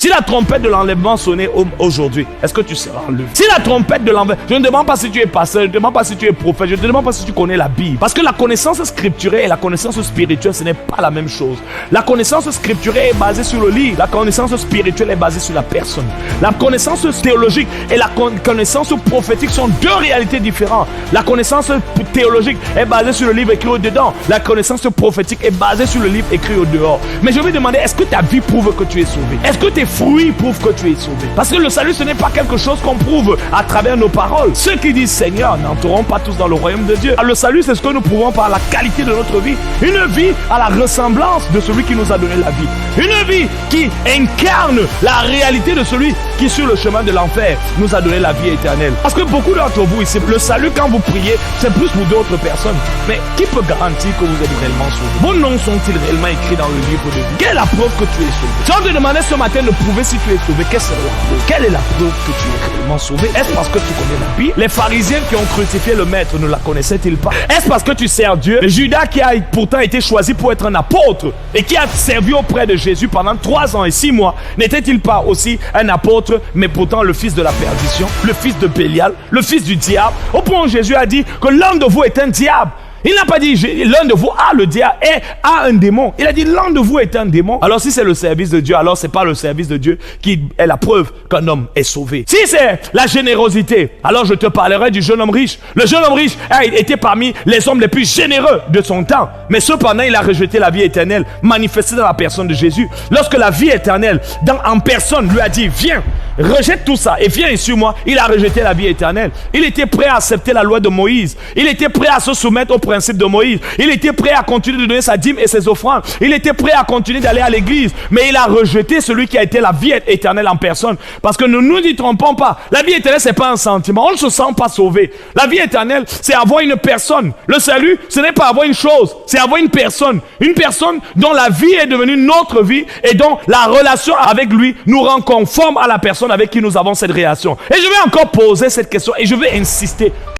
Si la trompette de l'enlèvement sonnait aujourd'hui, est-ce que tu seras enlevé? Si la trompette de l'enlèvement... Je ne demande pas si tu es pasteur, je ne demande pas si tu es prophète, je ne demande pas si tu connais la Bible. Parce que la connaissance scripturelle et la connaissance spirituelle, ce n'est pas la même chose. La connaissance scripturelle est basée sur le livre. La connaissance spirituelle est basée sur la personne. La connaissance théologique et la connaissance prophétique sont deux réalités différentes. La connaissance théologique est basée sur le livre écrit au-dedans. La connaissance prophétique est basée sur le livre écrit au-dehors. Mais je vais demander, est-ce que ta vie prouve que tu es sauvé? Est-ce que tes fruits prouvent que tu es sauvé? Parce que le salut, ce n'est pas quelque chose qu'on prouve à travers nos paroles. Ceux qui disent Seigneur n'entreront pas tous dans le royaume de Dieu. Le salut, c'est ce que nous prouvons par la qualité de notre vie. Une vie à la ressemblance de celui qui nous a donné la vie. Une vie qui incarne la réalité de celui qui, sur le chemin de l'enfer, nous a donné la vie éternelle. Parce que beaucoup d'entre vous ici, le salut, quand vous priez, c'est plus pour d'autres personnes. Mais qui peut garantir que vous êtes réellement sauvé? Vos noms sont-ils réellement écrits dans le livre de vie? Quelle est la preuve que tu es sauvé? Si on te demandait ce matin de prouver si tu es sauvé, quelle serait la preuve? Quelle est la preuve que tu es réellement sauvé? Est-ce parce que tu connais la Bible? Les pharisiens qui ont crucifié le maître ne la connaissaient-ils pas? Est-ce parce que tu sers Dieu? Judas, qui a pourtant été choisi pour être un apôtre et qui a servi auprès de Jésus pendant 3 ans et 6 mois, n'était-il pas aussi un apôtre, mais pourtant le fils de la perdition, le fils de Bélial, le fils du diable? Au point où Jésus a dit que l'un de vous est un diable. Il n'a pas dit l'un de vous a le diable et a un démon. Il a dit l'un de vous est un démon. Alors si c'est le service de Dieu, alors c'est pas le service de Dieu qui est la preuve qu'un homme est sauvé. Si c'est la générosité, alors je te parlerai du jeune homme riche. Le jeune homme riche a été parmi les hommes les plus généreux de son temps. Mais cependant, il a rejeté la vie éternelle manifestée dans la personne de Jésus. Lorsque la vie éternelle en personne lui a dit viens, rejette tout ça et viens sur moi, il a rejeté la vie éternelle. Il était prêt à accepter la loi de Moïse. Il était prêt à se soumettre au principe de Moïse. Il était prêt à continuer de donner sa dîme et ses offrandes. Il était prêt à continuer d'aller à l'église. Mais il a rejeté celui qui a été la vie éternelle en personne. Parce que ne nous y trompons pas. La vie éternelle, c'est pas un sentiment. On ne se sent pas sauvé. La vie éternelle, c'est avoir une personne. Le salut, ce n'est pas avoir une chose. C'est avoir une personne. Une personne dont la vie est devenue notre vie et dont la relation avec lui nous rend conforme à la personne avec qui nous avons cette relation. Et je vais encore poser cette question et je vais insister.